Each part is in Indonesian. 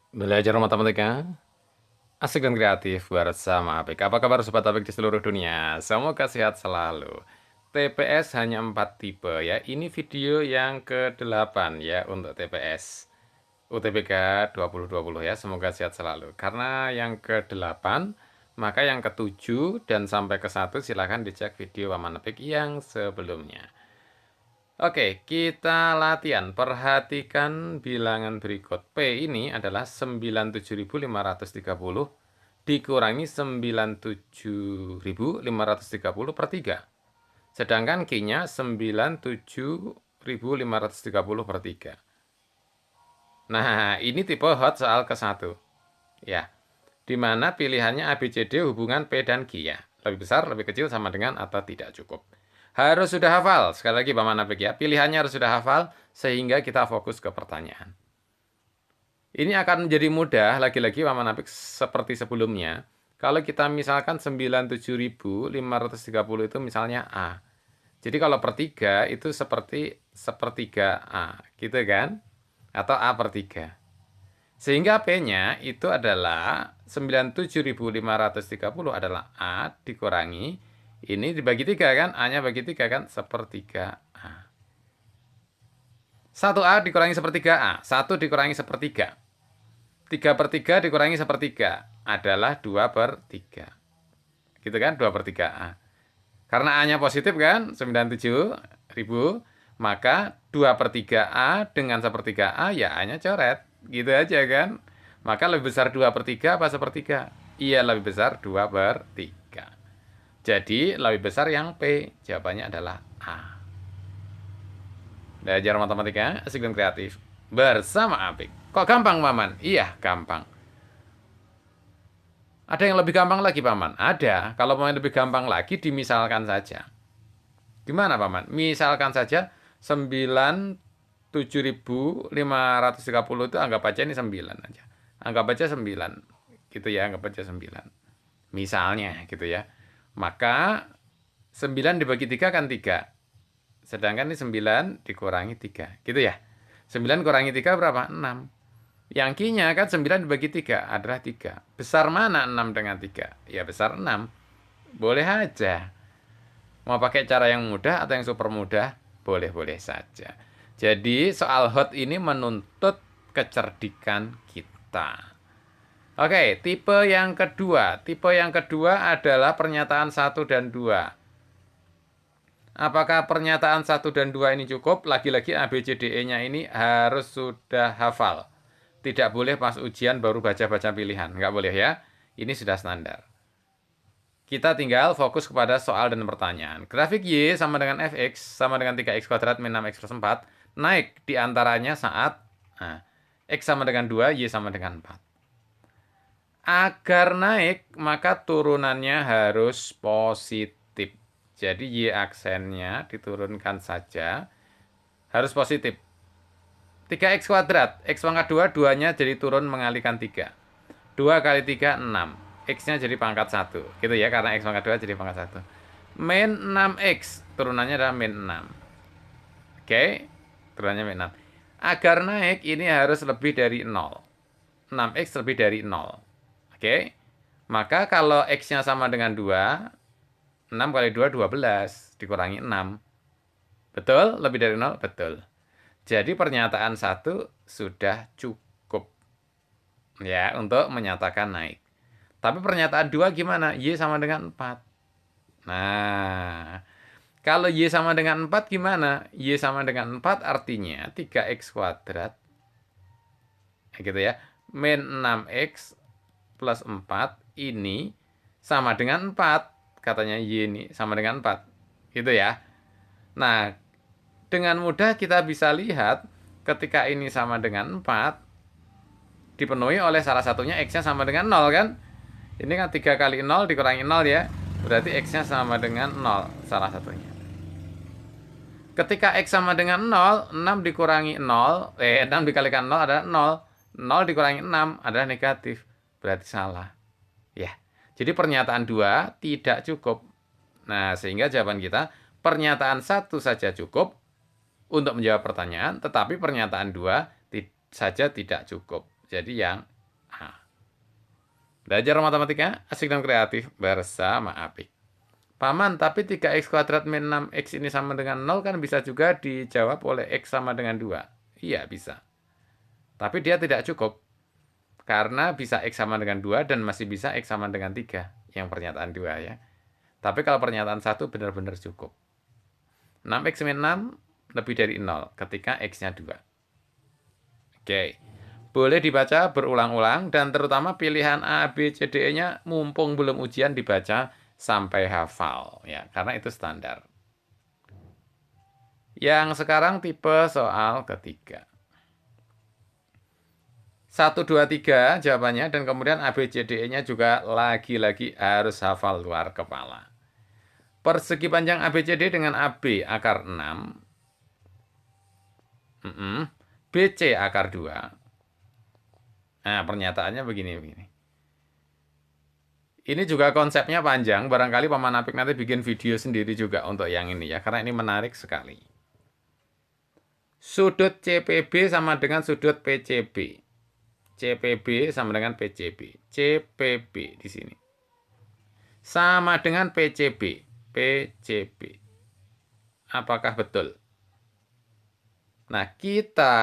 Belajar matematika, asik dan kreatif bersama Apik. Apa kabar Sobat Apik di seluruh dunia? Semoga sehat selalu. TPS hanya 4 tipe ya. Ini video yang ke-8 ya untuk TPS. UTBK 2020 ya. Semoga sehat selalu. Karena yang ke-8, maka yang ke-7 dan sampai ke-1 silahkan dicek video Paman Apik yang sebelumnya. Oke, kita latihan. Perhatikan bilangan berikut. P ini adalah 97.530 dikurangi 97.530 per 3. Sedangkan Q-nya 97.530 per 3. Nah, ini tipe hot soal ke-1. Ya, di mana pilihannya A, B, C, D hubungan P dan Q ya. Lebih besar, lebih kecil, sama dengan atau tidak cukup. Harus sudah hafal. Sekali lagi Pak Manapik ya. Pilihannya harus sudah hafal sehingga kita fokus ke pertanyaan. Ini akan menjadi mudah lagi-lagi Pak Manapik seperti sebelumnya. Kalau kita misalkan 97.530 itu misalnya A. Jadi kalau per 3 itu seperti sepertiga A. Gitu kan? Atau A per 3. Sehingga P-nya itu adalah 97.530 adalah A dikurangi. Ini dibagi 3 kan? A-nya bagi 3 kan? Sepertiga A. 1A dikurangi sepertiga A. 1 dikurangi sepertiga. 3 per 3 dikurangi sepertiga. Adalah 2 per 3. Gitu kan? 2 per 3 A. Karena A-nya positif kan? 97.000. Maka 2 per 3 A dengan sepertiga A ya A-nya coret. Gitu aja kan? Maka lebih besar 2 per 3 apa sepertiga? Iya lebih besar 2 per 3. Jadi lebih besar yang P. Jawabannya adalah A. Belajar matematika asik dan kreatif bersama Apik. Kok gampang Paman? Iya gampang. Ada yang lebih gampang lagi Paman? Ada. Kalau mau lebih gampang lagi dimisalkan saja. Gimana Paman? Misalkan saja 97.530 itu anggap aja ini 9 aja. Anggap aja 9. Gitu ya, anggap aja 9. Misalnya gitu ya. Maka 9 dibagi 3 kan 3. Sedangkan ini 9 dikurangi 3. Gitu ya. 9 kurangi 3 berapa? 6. Yang Q-nya kan 9 dibagi 3 adalah 3. Besar mana 6 dengan 3? Ya besar 6. Boleh aja. Mau pakai cara yang mudah atau yang super mudah? Boleh-boleh saja. Jadi soal hot ini menuntut kecerdikan kita. Oke, tipe yang kedua. Tipe yang kedua adalah pernyataan 1 dan 2. Apakah pernyataan 1 dan 2 ini cukup? Lagi-lagi A, B, C, D, E-nya ini harus sudah hafal. Tidak boleh pas ujian baru baca-baca pilihan. Nggak boleh ya. Ini sudah standar. Kita tinggal fokus kepada soal dan pertanyaan. Grafik Y sama dengan Fx sama dengan 3x kuadrat min 6x plus 4 naik diantaranya saat X sama dengan 2, Y sama dengan 4. Agar naik, maka turunannya harus positif. Jadi Y aksennya diturunkan saja. Harus positif. 3x kuadrat. X pangkat 2, 2-nya jadi turun mengalihkan 3. 2 kali 3, 6. X-nya jadi pangkat 1. Gitu ya, karena X pangkat 2 jadi pangkat 1. Min 6X. Turunannya adalah min 6. Oke. Turunannya min 6. Agar naik, ini harus lebih dari 0. 6X lebih dari 0. Oke. Maka kalau X-nya sama dengan 2, 6 kali 2, 12. Dikurangi 6. Betul? Lebih dari 0? Betul. Jadi pernyataan 1 sudah cukup. Ya, untuk menyatakan naik. Tapi pernyataan 2 gimana? Y sama dengan 4. Nah, kalau Y sama dengan 4 gimana? Y sama dengan 4 artinya 3x kuadrat. Gitu ya. Min 6x plus 4 ini sama dengan 4. Katanya Y ini sama dengan 4. Gitu ya. Nah, dengan mudah kita bisa lihat ketika ini sama dengan 4 dipenuhi oleh salah satunya X-nya sama dengan 0 kan? Ini kan 3 kali 0 dikurangi 0 ya. Berarti X-nya sama dengan 0 salah satunya. Ketika X sama dengan 0, 6 dikurangi 0, 6 dikalikan 0 adalah 0. 0 dikurangi 6 adalah negatif. Berarti salah. Ya. Jadi pernyataan 2 tidak cukup. Nah, sehingga jawaban kita pernyataan 1 saja cukup untuk menjawab pertanyaan, tetapi pernyataan 2 saja tidak cukup. Jadi yang Belajar matematika asik dan kreatif bersama Apik. Paman, tapi 3x kuadrat min 6x ini sama dengan 0 kan bisa juga dijawab oleh x sama dengan 2. Iya, bisa. Tapi dia tidak cukup. Karena bisa x sama dengan 2 dan masih bisa x sama dengan 3. Yang pernyataan 2 ya. Tapi kalau pernyataan 1 benar-benar cukup. 6x min 6 lebih dari 0 ketika x-nya 2. Oke. Boleh dibaca berulang-ulang dan terutama pilihan A, B, C, D, E-nya mumpung belum ujian dibaca sampai hafal ya, karena itu standar. Yang sekarang tipe soal ketiga. 1, 2, 3 jawabannya dan kemudian A, B, C, D, E-nya juga lagi-lagi harus hafal luar kepala. Persegi panjang ABCD dengan AB akar 6. BC akar 2. Nah, pernyataannya begini. Ini juga konsepnya panjang, barangkali Paman Apik nanti bikin video sendiri juga untuk yang ini ya, karena ini menarik sekali. Sudut CPB sama dengan sudut PCB. CPB sama dengan PCB. CPB di sini. Sama dengan PCB. PCB. Apakah betul? Nah, kita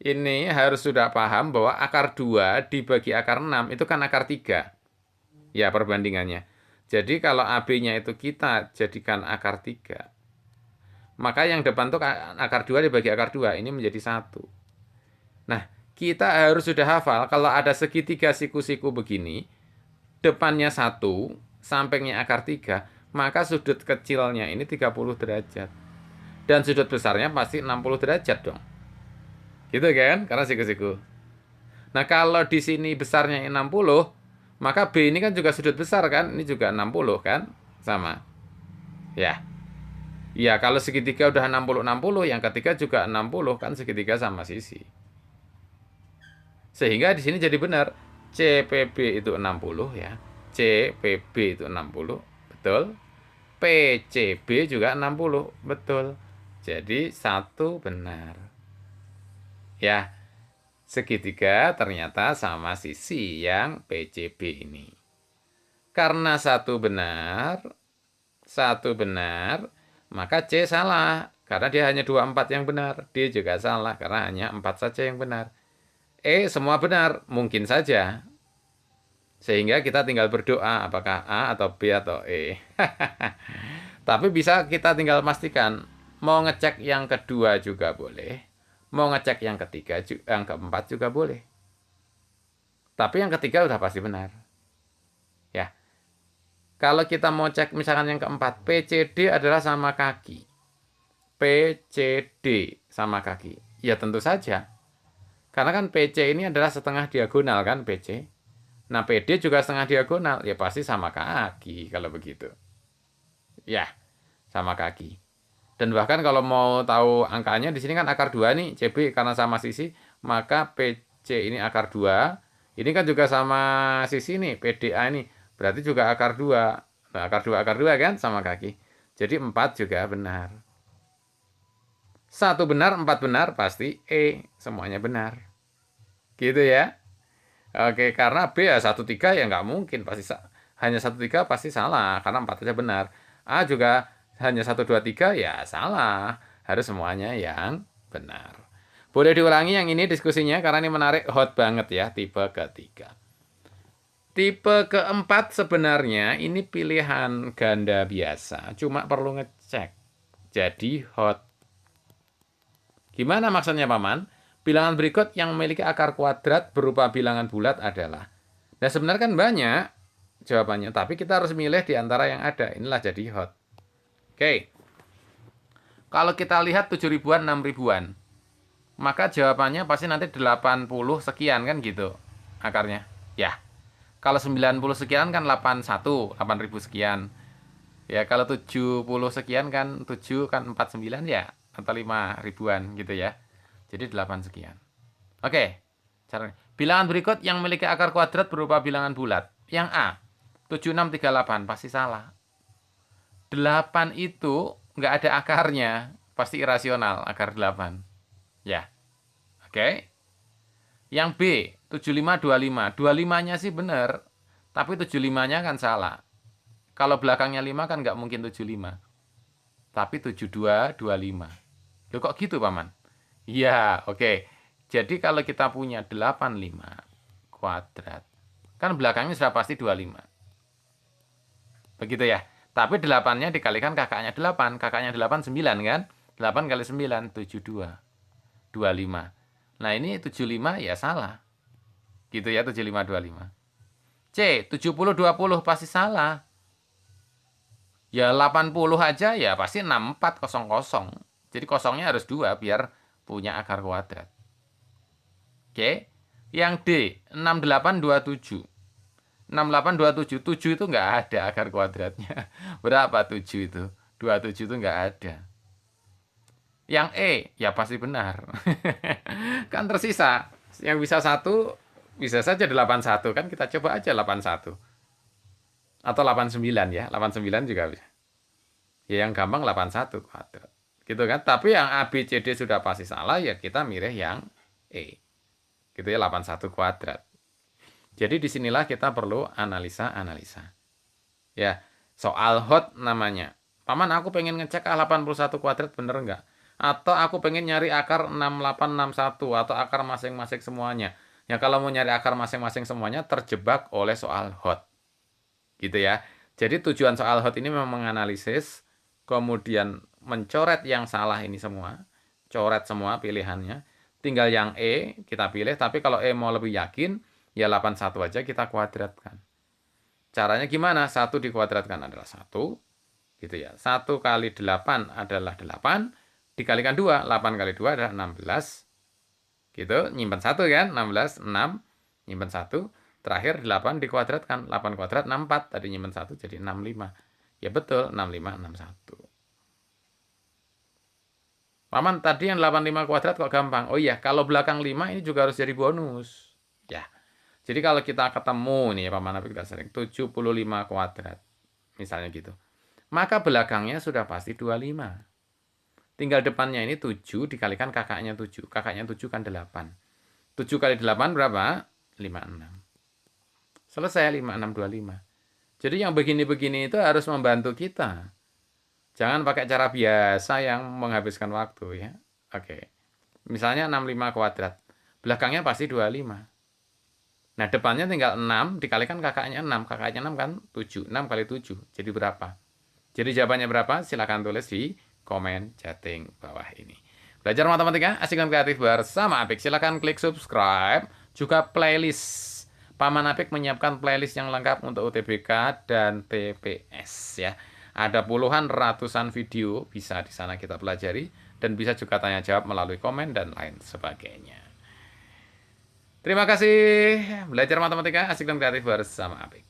ini harus sudah paham bahwa akar 2 dibagi akar 6 itu kan akar 3. Ya, perbandingannya. Jadi kalau AB-nya itu kita jadikan akar 3. Maka yang depan tuh akar 2 dibagi akar 2. Ini menjadi 1. Nah, kita harus sudah hafal kalau ada segitiga siku-siku begini. Depannya 1, sampingnya akar 3. Maka sudut kecilnya ini 30 derajat. Dan sudut besarnya pasti 60 derajat dong. Gitu kan? Karena siku-siku. Nah, kalau di sini besarnya 60, maka B ini kan juga sudut besar kan? Ini juga 60 kan? Sama. Ya. Ya, kalau segitiga udah 60-60, yang ketiga juga 60 kan segitiga sama sisi. Sehingga di sini jadi benar. CPB itu 60 ya. CPB itu 60. Betul. PCB juga 60. Betul. Jadi 1 benar. Ya, segitiga ternyata sama sisi yang PCB ini. Karena 1 benar, maka C salah. Karena dia hanya 24 yang benar. D juga salah, karena hanya 4 saja yang benar. E semua benar, mungkin saja. Sehingga kita tinggal berdoa, apakah A atau B atau E. Tapi bisa kita tinggal pastikan. Mau ngecek yang kedua juga boleh. Mau ngecek yang ketiga, yang keempat juga boleh. Tapi yang ketiga udah pasti benar. Ya. Kalau kita mau cek misalkan yang keempat, PCD adalah sama kaki. PCD sama kaki. Ya tentu saja. Karena kan PC ini adalah setengah diagonal kan PC. Nah PD juga setengah diagonal. Ya pasti sama kaki kalau begitu. Ya, sama kaki. Dan bahkan kalau mau tahu angkanya, di sini kan akar 2 nih, CB karena sama sisi, maka PC ini akar 2. Ini kan juga sama sisi nih, PDA ini. Berarti juga akar 2. Nah, akar 2 kan sama kaki. Jadi 4 juga benar. 1 benar, 4 benar, pasti E. Semuanya benar. Gitu ya. Oke, karena B ya 1-3 ya nggak mungkin. Hanya 1-3 pasti salah, karena 4 saja benar. A juga hanya 1-2-3 ya salah. Harus semuanya yang benar. Boleh diulangi yang ini diskusinya karena ini menarik, hot banget ya, tipe ketiga. Tipe keempat sebenarnya ini pilihan ganda biasa, cuma perlu ngecek. Jadi hot. Gimana maksudnya Paman? Bilangan berikut yang memiliki akar kuadrat berupa bilangan bulat adalah. Nah sebenarnya kan banyak jawabannya, tapi kita harus milih di antara yang ada. Inilah jadi hot. Oke. Kalau kita lihat 7 ribuan, 6 ribuan, maka jawabannya pasti nanti 80 sekian kan gitu akarnya. Ya. Kalau 90 sekian kan 81, 8000 sekian. Ya, kalau 70 sekian kan 7 kan 49 ya, atau 5 ribuan gitu ya. Jadi 8 sekian. Oke. Caranya. Bilangan berikut yang memiliki akar kuadrat berupa bilangan bulat. Yang A, 7638 pasti salah. 8 itu nggak ada akarnya, pasti irasional akar 8. Ya. Oke. Yang B, 75, 25. 25-nya sih benar, tapi 75-nya kan salah. Kalau belakangnya 5 kan nggak mungkin 75. Tapi 72, 25. Loh kok gitu, Paman? Iya, oke. Jadi kalau kita punya 85 kuadrat, kan belakangnya sudah pasti 25. Begitu ya. Tapi 8-nya dikalikan kakaknya 8. Kakaknya 8, 9 kan? 8 kali 9, 72. 25. Nah ini 75 ya salah. Gitu ya, 75, 25. C, 70, 20 pasti salah. Ya 80 aja ya pasti 6400. Jadi kosongnya harus 2 biar punya akar kuadrat. Oke. Yang D, 6827. 6827. 7 itu nggak ada akar kuadratnya. Berapa 7 itu? 27 itu nggak ada. Yang E, ya pasti benar. Kan tersisa. Yang bisa 1, bisa saja 81. Kan kita coba aja 81. Atau 89 ya. 89 juga bisa. Ya yang gampang 81 kuadrat. Gitu kan. Tapi yang A, B, C, D sudah pasti salah. Ya kita milih yang E. Gitu ya 81 kuadrat. Jadi disinilah kita perlu analisa-analisa. Ya. Soal hot namanya. Paman aku pengen ngecek 81 kuadrat bener nggak? Atau aku pengen nyari akar 6861 atau akar masing-masing semuanya. Ya kalau mau nyari akar masing-masing semuanya terjebak oleh soal hot. Gitu ya. Jadi tujuan soal hot ini memang menganalisis, kemudian mencoret yang salah ini semua. Coret semua pilihannya. Tinggal yang E kita pilih, tapi kalau E mau lebih yakin, ya 81 aja kita kuadratkan. Caranya gimana? 1 dikuadratkan adalah 1. Gitu ya. 1 kali 8 adalah 8. Dikalikan 2. 8 kali 2 adalah 16. Gitu. Nyimpan 1 kan? 16, 6. Nyimpan 1. Terakhir 8 dikuadratkan. 8 kuadrat 64. Tadi nyimpan 1 jadi 65. Ya betul. 65, 61. Paman tadi yang 85 kuadrat kok gampang. Oh iya. Kalau belakang 5 ini juga harus jadi bonus. Ya. Jadi kalau kita ketemu nih Paman Apik kita sering 75 kuadrat. Misalnya gitu. Maka belakangnya sudah pasti 25. Tinggal depannya ini 7 dikalikan kakaknya 7. Kakaknya 7 kan 8. 7 kali 8 berapa? 56. Selesai 5625. Jadi yang begini-begini itu harus membantu kita. Jangan pakai cara biasa yang menghabiskan waktu ya. Oke. Misalnya 65 kuadrat. Belakangnya pasti 25. Nah, depannya tinggal 6 dikalikan kakaknya 6. Kakaknya 6 kan 7. 6 kali 7. Jadi berapa? Jadi jawabannya berapa? Silahkan tulis di komen chatting bawah ini. Belajar matematika asik dan kreatif bersama Apik. Silahkan klik subscribe. Juga playlist. Paman Apik menyiapkan playlist yang lengkap untuk UTBK dan TPS ya. Ada puluhan ratusan video bisa di sana kita pelajari dan bisa juga tanya jawab melalui komen dan lain sebagainya. Terima kasih belajar matematika asik dan kreatif bersama Apik.